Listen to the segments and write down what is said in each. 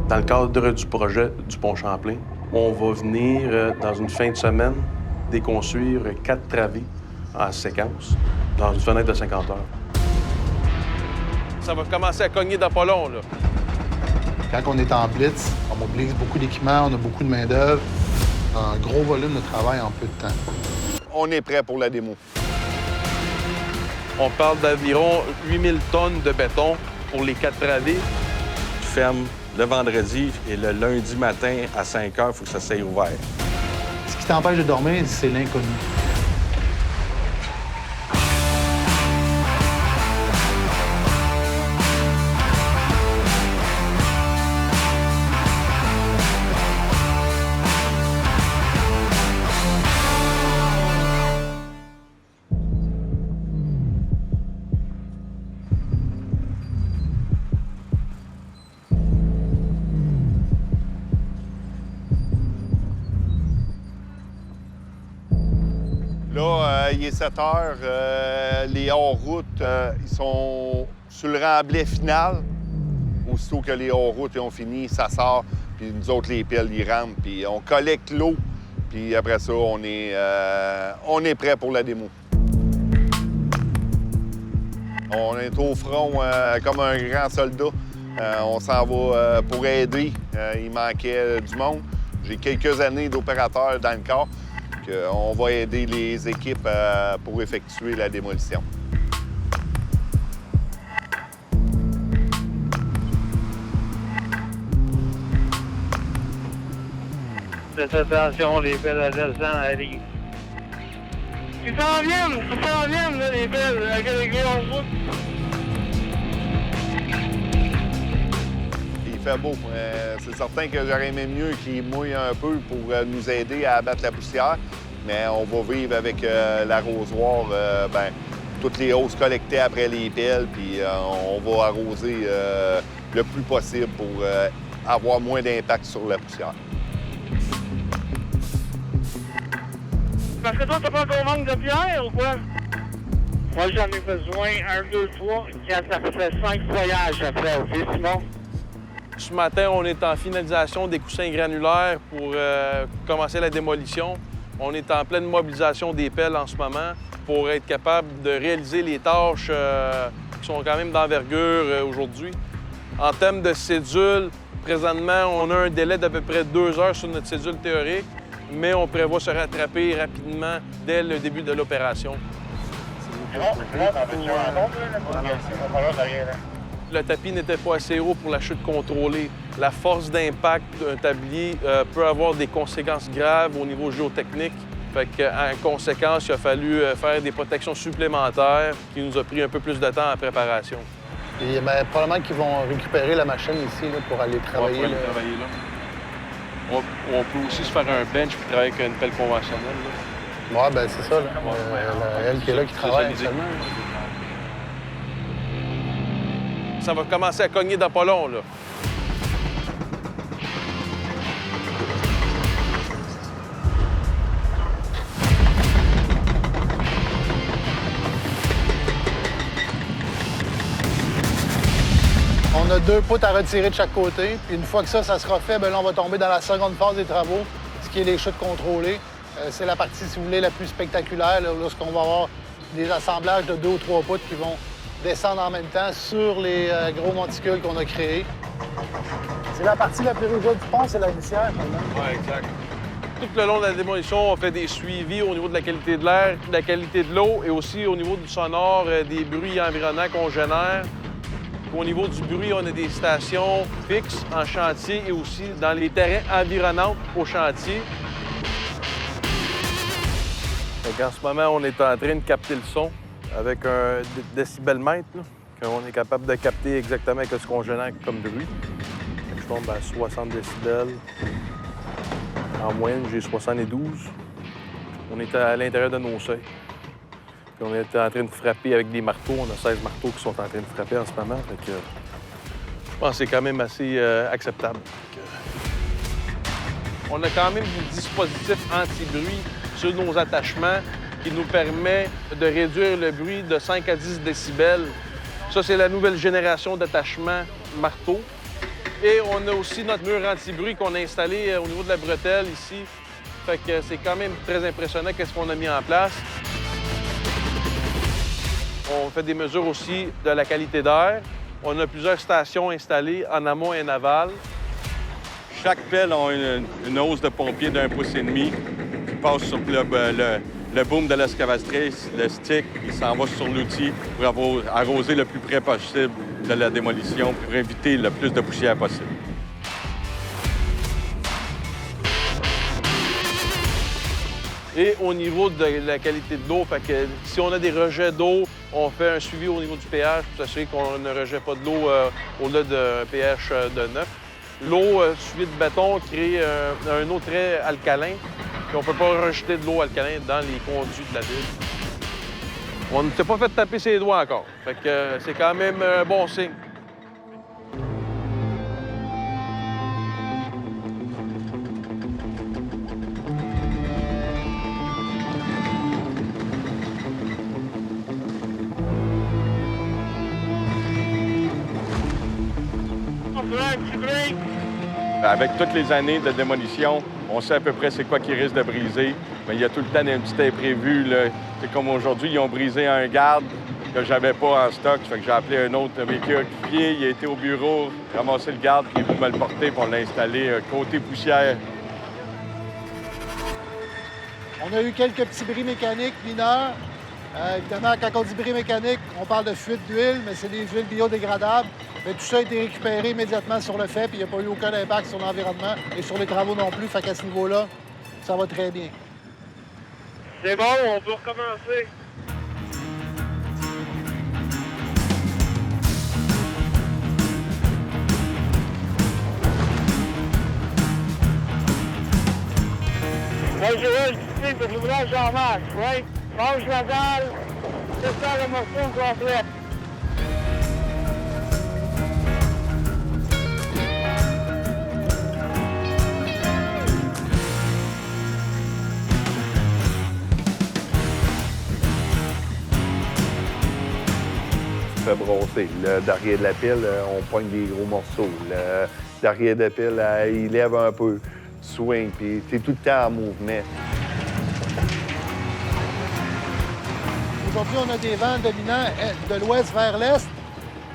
Dans le cadre du projet du pont Champlain, on va venir, dans une fin de semaine, déconstruire 4 travées en séquence dans une fenêtre de 50 heures. Ça va commencer à cogner dans pas long, là. Quand on est en blitz, on mobilise beaucoup d'équipements, on a beaucoup de main-d'œuvre, un gros volume de travail en peu de temps. On est prêt pour la démo. On parle d'environ 8000 tonnes de béton pour les 4 travées. Ferme le vendredi et le lundi matin à 5 heures, il faut que ça soit ouvert. Ce qui t'empêche de dormir, c'est l'inconnu. Là, il est 7 heures. Les hors-routes, ils sont sur le remblai final. Aussitôt que les hors-routes ont fini, ça sort. Puis nous autres, les pelles, ils rentrent. Puis on collecte l'eau. Puis après ça, on est prêt pour la démo. On est au front comme un grand soldat. On s'en va pour aider. Il manquait du monde. J'ai quelques années d'opérateur dans le corps. On va aider les équipes pour effectuer la démolition. Faites attention, les pelles à descendre arrivent. Ils s'en viennent, là, les pelles, avec les hors-routes. Il fait beau. C'est certain que j'aurais aimé mieux qu'il mouille un peu pour nous aider à abattre la poussière. Mais on va vivre avec l'arrosoir, toutes les hausses collectées après les pelles, puis on va arroser le plus possible pour avoir moins d'impact sur la poussière. Parce que toi, t'as pas ton manque de pierre ou quoi? Moi, j'en ai besoin 1, 2, 3. Quand ça fait 5 voyages à faire, OK, Simon? Ce matin, on est en finalisation des coussins granulaires pour commencer la démolition. On est en pleine mobilisation des pelles en ce moment pour être capable de réaliser les tâches qui sont quand même d'envergure aujourd'hui. En termes de cédule, présentement, on a un délai d'à peu près 2 heures sur notre cédule théorique, mais on prévoit se rattraper rapidement dès le début de l'opération. Le tapis n'était pas assez haut pour la chute contrôlée. La force d'impact d'un tablier peut avoir des conséquences graves au niveau géotechnique. Fait qu'en conséquence, il a fallu faire des protections supplémentaires qui nous a pris un peu plus de temps en préparation. Et probablement qu'ils vont récupérer la machine ici là, pour aller travailler. On peut travailler là. On peut aussi se faire un bench puis travailler avec une pelle conventionnelle. Oui, bien c'est ça. Là. Elle qui est là, qui travaille actuellement. Ça va commencer à cogner dans pas long, là. On a 2 poutres à retirer de chaque côté. Puis une fois que ça sera fait, bien là, on va tomber dans la seconde phase des travaux, ce qui est les chutes contrôlées. C'est la partie, si vous voulez, la plus spectaculaire, là, lorsqu'on va avoir des assemblages de 2 ou 3 poutres qui vont descendre en même temps sur les gros monticules qu'on a créés. C'est la partie la plus rigide du pont, c'est la glissière, maintenant. Oui, exact. Tout le long de la démolition, on fait des suivis au niveau de la qualité de l'air, de la qualité de l'eau et aussi au niveau du sonore, des bruits environnants qu'on génère. Au niveau du bruit, on a des stations fixes en chantier et aussi dans les terrains environnants au chantier. En ce moment, on est en train de capter le son avec un décibelmètre, qu'on est capable de capter exactement ce qu'on génère comme bruit. Je tombe à 60 décibels. En moyenne, j'ai 72. On est à l'intérieur de nos seuils. Puis on est en train de frapper avec des marteaux. On a 16 marteaux qui sont en train de frapper en ce moment. Fait que, je pense que c'est quand même assez acceptable. On a quand même des dispositifs anti-bruit sur nos attachements qui nous permet de réduire le bruit de 5 à 10 décibels. Ça, c'est la nouvelle génération d'attachements marteaux. Et on a aussi notre mur anti-bruit qu'on a installé au niveau de la bretelle ici. Fait que c'est quand même très impressionnant qu'est-ce qu'on a mis en place. On fait des mesures aussi de la qualité d'air. On a plusieurs stations installées en amont et en aval. Chaque pelle a une hausse de pompier d'1,5 pouce qui passe sur le boom de l'excavatrice. Le stick, il s'en va sur l'outil pour arroser le plus près possible de la démolition pour éviter le plus de poussière possible. Et au niveau de la qualité de l'eau, fait que si on a des rejets d'eau, on fait un suivi au niveau du pH pour s'assurer qu'on ne rejette pas de l'eau au-delà d'un pH de 9. L'eau suivie de béton crée un eau très alcalin, puis on ne peut pas rejeter de l'eau alcalin dans les conduits de la ville. On ne s'est pas fait taper ses doigts encore, fait que c'est quand même un bon signe. Avec toutes les années de démolition, on sait à peu près c'est quoi qui risque de briser. Mais il y a tout le temps un petit imprévu. C'est comme aujourd'hui, ils ont brisé un garde que j'avais pas en stock. Fait que j'ai appelé un autre de mes coéquipiers. Il a été au bureau, ramassé le garde, puis il est venu me le porter pour l'installer côté poussière. On a eu quelques petits bris mécaniques mineurs. Évidemment, quand on dit bris mécaniques, on parle de fuite d'huile, mais c'est des huiles biodégradables. Mais tout ça a été récupéré immédiatement sur le fait, puis il n'y a pas eu aucun impact sur l'environnement et sur les travaux non plus. Fait qu'à ce niveau-là, ça va très bien. C'est bon, on peut recommencer. Moi, j'ai le petit pour l'ouvrage en marche, oui? Mange la dalle, c'est ça le morceau complet. Fait brosser. Le derrière de la pile, on pogne des gros morceaux. Le derrière de la pile, il lève un peu, swing, puis t'es tout le temps en mouvement. Aujourd'hui, on a des vents dominants de l'ouest vers l'est.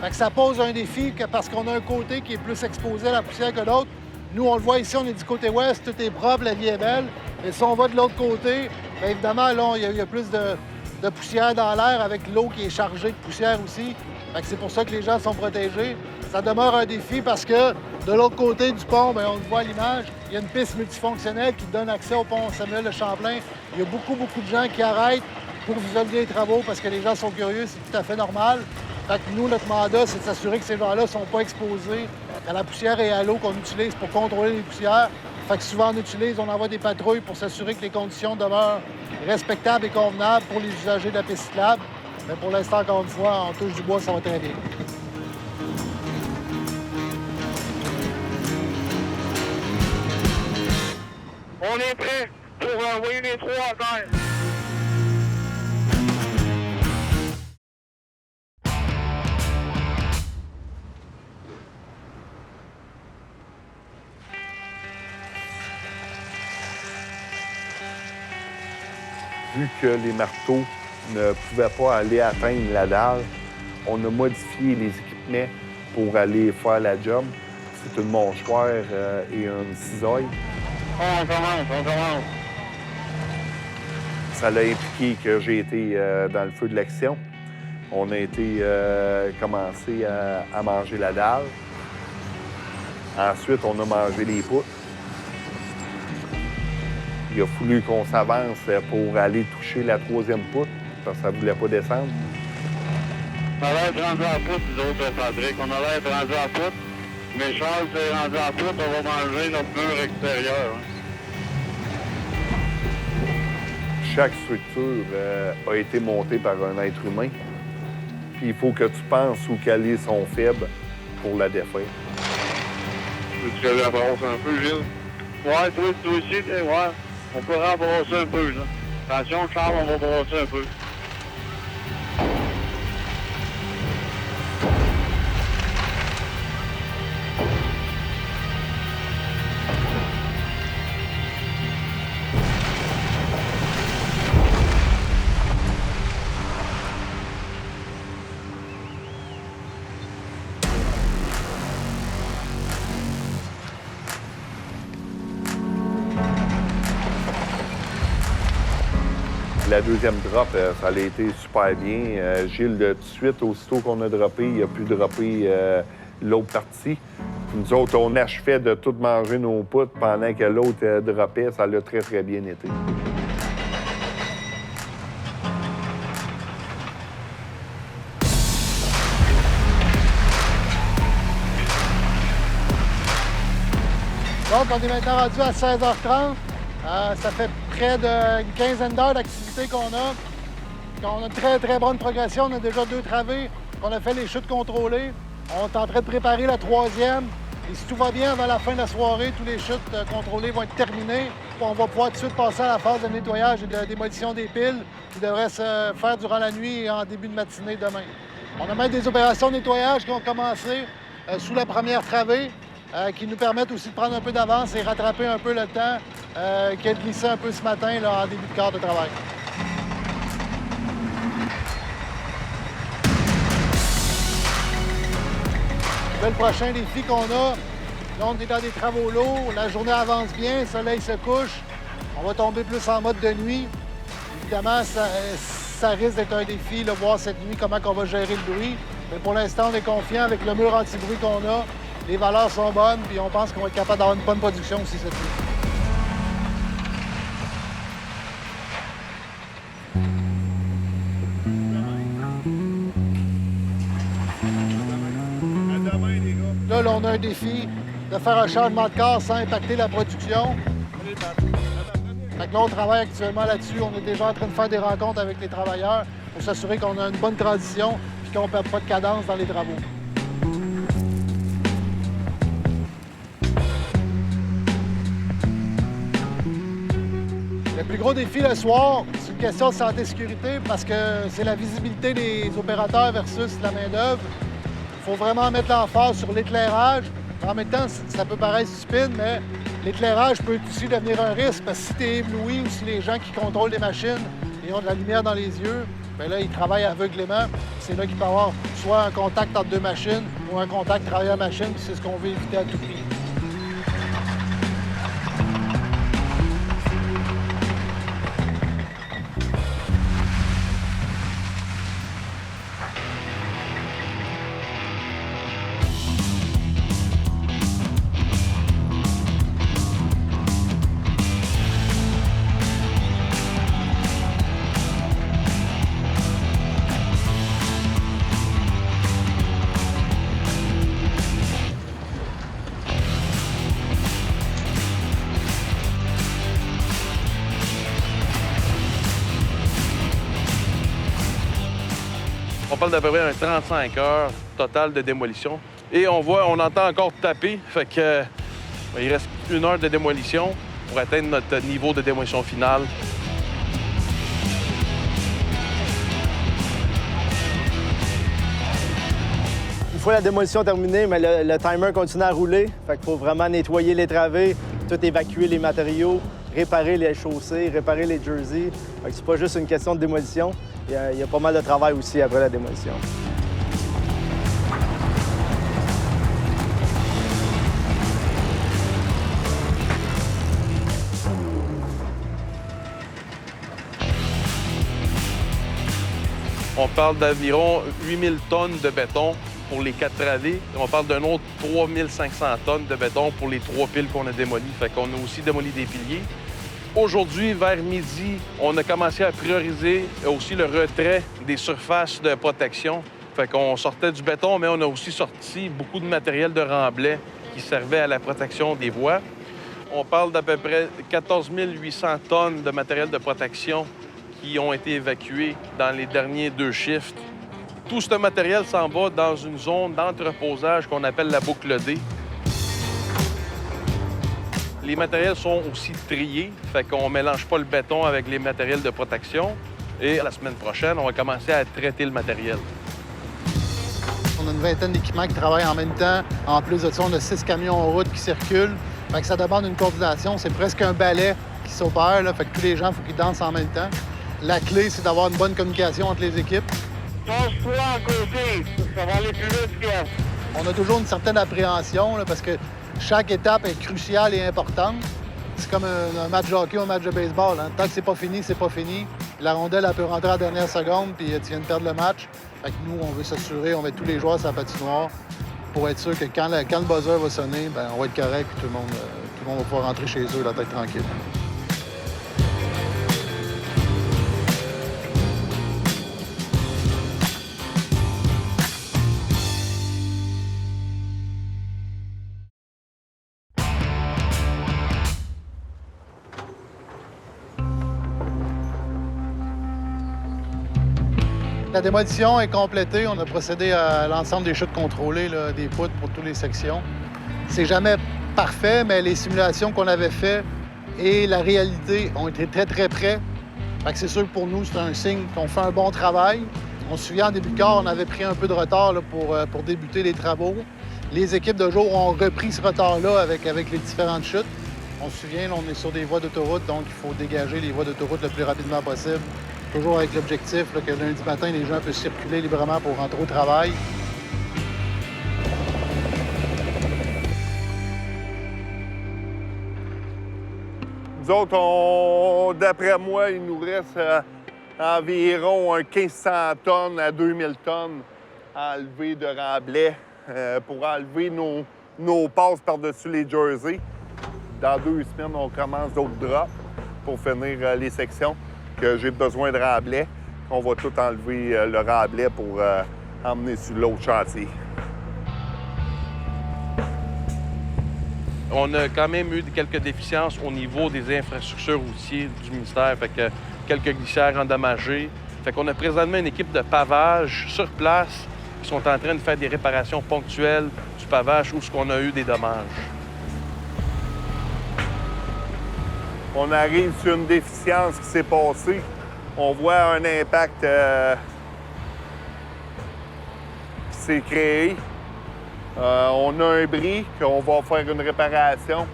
Fait que ça pose un défi parce qu'on a un côté qui est plus exposé à la poussière que l'autre. Nous, on le voit ici, on est du côté ouest, tout est propre, la vie est belle. Et si on va de l'autre côté, bien évidemment, là, il y a plus de poussière dans l'air avec l'eau qui est chargée de poussière aussi. Fait que c'est pour ça que les gens sont protégés. Ça demeure un défi parce que de l'autre côté du pont, bien, on le voit à l'image, il y a une piste multifonctionnelle qui donne accès au pont Samuel de Champlain. Il y a beaucoup de gens qui arrêtent pour visualiser les travaux parce que les gens sont curieux, c'est tout à fait normal. Fait que nous, notre mandat, c'est de s'assurer que ces gens-là ne sont pas exposés à la poussière et à l'eau qu'on utilise pour contrôler les poussières. Fait que souvent, on envoie des patrouilles pour s'assurer que les conditions demeurent respectables et convenables pour les usagers de la piste cyclable. Mais pour l'instant, encore une fois, on touche du bois, ça va très bien. On est prêt pour envoyer les trois à terre. Vu que les marteaux ne pouvaient pas aller atteindre la dalle, on a modifié les équipements pour aller faire la job. C'est une mâchoire et une cisaille. On commence. Ça l'a impliqué que j'ai été dans le feu de l'action. On a été commencé à manger la dalle. Ensuite, on a mangé les poutres. Il a fallu qu'on s'avance pour aller toucher la troisième poutre, parce que ça ne voulait pas descendre. On a l'air rendu à la poutre, nous autres, Patrick. On a l'air rendu à la poutre. Mais Charles, c'est rendu à la poutre, on va manger notre mur extérieur. Hein. Chaque structure a été montée par un être humain. Puis il faut que tu penses où caler son faible pour la défaire. Veux-tu que j'abrasse un peu, Gilles? Ouais, toi aussi, ouais. On pourra brasser un peu, là. Attention, Charles, on va brasser un peu. La deuxième drop, ça a été super bien. Gilles, tout de suite, aussitôt qu'on a droppé, il a pu dropper l'autre partie. Nous autres, on achevait de tout manger nos poutres pendant que l'autre droppait. Ça l'a très, très bien été. Donc, on est maintenant rendu à 16h30. Ça fait près d'une quinzaine d'heures d'activité qu'on a. On a une très, très bonne progression. On a déjà 2 travées. On a fait les chutes contrôlées. On est en train de préparer la 3e. Et si tout va bien, avant la fin de la soirée, tous les chutes contrôlées vont être terminées. On va pouvoir tout de suite passer à la phase de nettoyage et de démolition des piles qui devrait se faire durant la nuit et en début de matinée demain. On a même des opérations de nettoyage qui ont commencé sous la première travée. Qui nous permettent aussi de prendre un peu d'avance et rattraper un peu le temps qui a glissé un peu ce matin là, en début de quart de travail. Là, le prochain défi qu'on a, là, on est dans des travaux lourds, la journée avance bien, le soleil se couche, on va tomber plus en mode de nuit. Évidemment, ça risque d'être un défi, là, voir cette nuit comment on va gérer le bruit. Mais pour l'instant, on est confiant avec le mur anti-bruit qu'on a. Les valeurs sont bonnes, puis on pense qu'on va être capable d'avoir une bonne production aussi cette nuit. Là, on a un défi de faire un changement de corps sans impacter la production. Fait que là, on travaille actuellement là-dessus. On est déjà en train de faire des rencontres avec les travailleurs pour s'assurer qu'on a une bonne transition et qu'on ne perd pas de cadence dans les travaux. Le plus gros défi le soir, c'est une question de santé-sécurité parce que c'est la visibilité des opérateurs versus la main-d'œuvre. Il faut vraiment mettre l'emphase sur l'éclairage. En même temps, ça peut paraître stupide, mais l'éclairage peut aussi devenir un risque parce que si tu es ébloui ou si les gens qui contrôlent les machines et ont de la lumière dans les yeux, bien là, ils travaillent aveuglément. C'est là qu'il peut y avoir soit un contact entre 2 machines ou un contact travailleur-machine, puis c'est ce qu'on veut éviter à tout prix. On parle d'à peu près un 35 heures total de démolition. Et on entend encore taper, fait que il reste 1 heure de démolition pour atteindre notre niveau de démolition finale. Une fois la démolition terminée, mais le timer continue à rouler. Fait qu'il faut vraiment nettoyer les travées, tout évacuer les matériaux, réparer les chaussées, réparer les jerseys. Fait que c'est pas juste une question de démolition. Il y a pas mal de travail aussi après la démolition. On parle d'environ 8000 tonnes de béton pour les 4 travées. On parle d'un autre 3500 tonnes de béton pour les 3 piles qu'on a démolies. Fait qu'on a aussi démoli des piliers. Aujourd'hui, vers midi, on a commencé à prioriser aussi le retrait des surfaces de protection. Fait qu'on sortait du béton, mais on a aussi sorti beaucoup de matériel de remblai qui servait à la protection des voies. On parle d'à peu près 14 800 tonnes de matériel de protection qui ont été évacués dans les derniers 2 shifts. Tout ce matériel s'en va dans une zone d'entreposage qu'on appelle la boucle D. Les matériels sont aussi triés, fait qu'on ne mélange pas le béton avec les matériels de protection. Et la semaine prochaine, on va commencer à traiter le matériel. On a une vingtaine d'équipements qui travaillent en même temps. En plus de ça, on a 6 camions en route qui circulent. Fait que ça demande une coordination. C'est presque un ballet qui s'opère. Fait que tous les gens, il faut qu'ils dansent en même temps. La clé, c'est d'avoir une bonne communication entre les équipes. Change-toi à côté, ça va aller plus vite que... On a toujours une certaine appréhension là, parce que chaque étape est cruciale et importante. C'est comme un match de hockey ou un match de baseball. Hein. Tant que c'est pas fini, c'est pas fini. La rondelle, elle peut rentrer à la dernière seconde, puis tu viens de perdre le match. Fait que nous, on veut s'assurer, on met tous les joueurs sur la patinoire pour être sûr que quand le buzzer va sonner, bien, on va être correct, puis tout le monde va pouvoir rentrer chez eux, la tête tranquille. La démolition est complétée. On a procédé à l'ensemble des chutes contrôlées, là, des poutres pour toutes les sections. C'est jamais parfait, mais les simulations qu'on avait faites et la réalité ont été très, très près. Fait que c'est sûr que pour nous, c'est un signe qu'on fait un bon travail. On se souvient, en début de quart, on avait pris un peu de retard là, pour débuter les travaux. Les équipes de jour ont repris ce retard-là avec les différentes chutes. On se souvient, là, on est sur des voies d'autoroute, donc il faut dégager les voies d'autoroute le plus rapidement possible. Toujours avec l'objectif là, que lundi matin, les gens puissent circuler librement pour rentrer au travail. Nous autres, d'après moi, il nous reste environ 1500 tonnes à 2000 tonnes à enlever de remblais pour enlever nos passes par-dessus les jerseys. Dans 2 semaines, on commence d'autres drops pour finir les sections que j'ai besoin de remblais. On va tout enlever le remblai pour emmener sur l'autre chantier. On a quand même eu quelques déficiences au niveau des infrastructures routières du ministère. Fait que quelques glissières endommagées. Fait qu'on a présentement une équipe de pavage sur place qui sont en train de faire des réparations ponctuelles du pavage où on a eu des dommages. On arrive sur une déficience qui s'est passée. On voit un impact qui s'est créé. On a un bris qu'on va faire une réparation.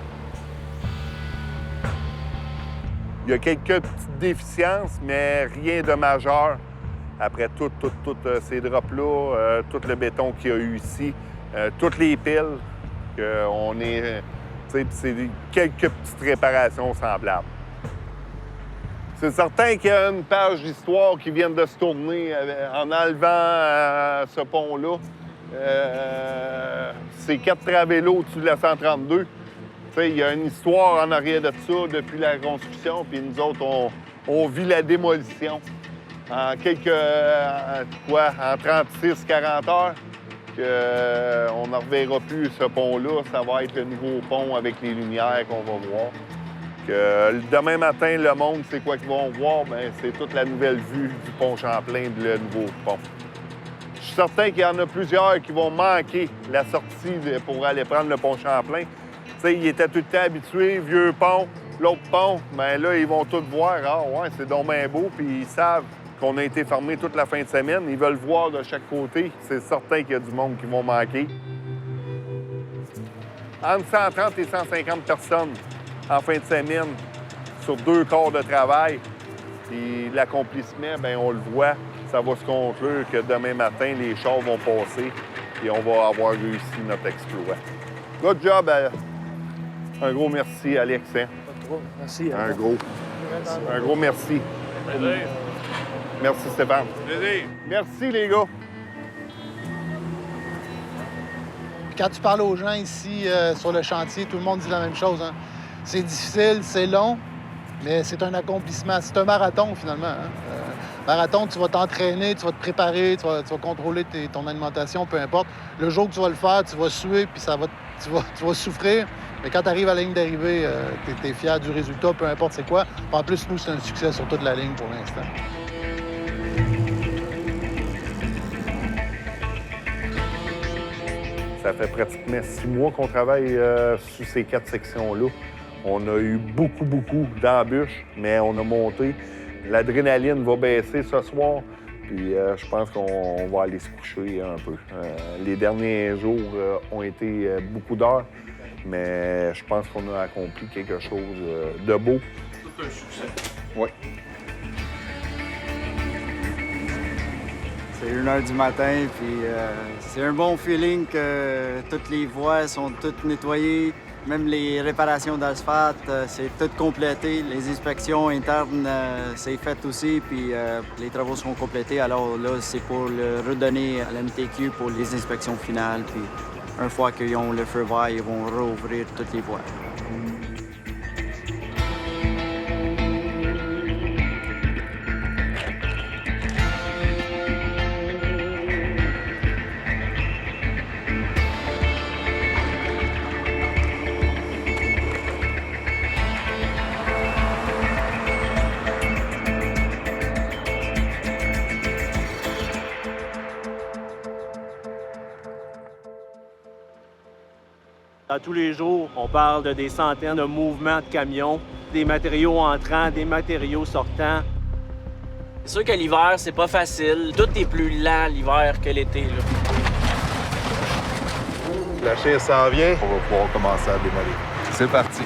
Il y a quelques petites déficiences, mais rien de majeur. Après tous ces drops-là, tout le béton qu'il y a eu ici, toutes les piles, qu'on est... C'est quelques petites réparations semblables. C'est certain qu'il y a une page d'histoire qui vient de se tourner en enlevant ce pont-là. C'est 4 travélos au-dessus de la 132. Il y a une histoire en arrière de ça depuis la construction, puis nous autres, on vit la démolition. En en 36-40 heures, on ne reverra plus ce pont-là. Ça va être le nouveau pont avec les lumières qu'on va voir. Demain matin, le monde, c'est quoi qu'ils vont voir? Bien, c'est toute la nouvelle vue du pont Champlain, le nouveau pont. Je suis certain qu'il y en a plusieurs qui vont manquer la sortie pour aller prendre le pont Champlain. Ils étaient tout le temps habitués, vieux pont, l'autre pont. Bien là, ils vont tous voir, ah ouais, c'est donc bien beau, puis ils savent qu'on a été fermé toute la fin de semaine. Ils veulent voir de chaque côté. C'est certain qu'il y a du monde qui vont manquer. Entre 130 et 150 personnes en fin de semaine sur 2 quarts de travail. Puis l'accomplissement, bien, on le voit. Ça va se conclure que demain matin, les chars vont passer et on va avoir réussi notre exploit. Good job! Un gros merci, Alex. Hein? Merci. Un gros merci. Merci, Stéphane. Merci, les gars. Quand tu parles aux gens ici sur le chantier, tout le monde dit la même chose. Hein? C'est difficile, c'est long, mais c'est un accomplissement. C'est un marathon, finalement. Hein? Marathon, tu vas t'entraîner, tu vas te préparer, tu vas contrôler ton alimentation, peu importe. Le jour que tu vas le faire, tu vas suer, puis tu vas souffrir. Mais quand tu arrives à la ligne d'arrivée, tu es fier du résultat, peu importe c'est quoi. En plus, nous, c'est un succès sur toute la ligne pour l'instant. Ça fait pratiquement 6 mois qu'on travaille sur ces 4 sections-là. On a eu beaucoup d'embûches, mais on a monté. L'adrénaline va baisser ce soir, puis je pense qu'on va aller se coucher un peu. Les derniers jours ont été beaucoup d'heures, mais je pense qu'on a accompli quelque chose de beau. Tout un succès. Oui. C'est 1h du matin, puis c'est un bon feeling que toutes les voies sont toutes nettoyées, Même les réparations d'asphalte, c'est tout complété. Les inspections internes, c'est fait aussi, puis les travaux seront complétés. Alors là, c'est pour le redonner à l'MTQ pour les inspections finales. Puis une fois qu'ils ont le feu vert, ils vont rouvrir toutes les voies. À tous les jours, on parle de des centaines de mouvements de camions, des matériaux entrants, des matériaux sortants. C'est sûr que l'hiver, c'est pas facile. Tout est plus lent l'hiver que l'été. La chaise s'en vient. On va pouvoir commencer à démolir. C'est parti.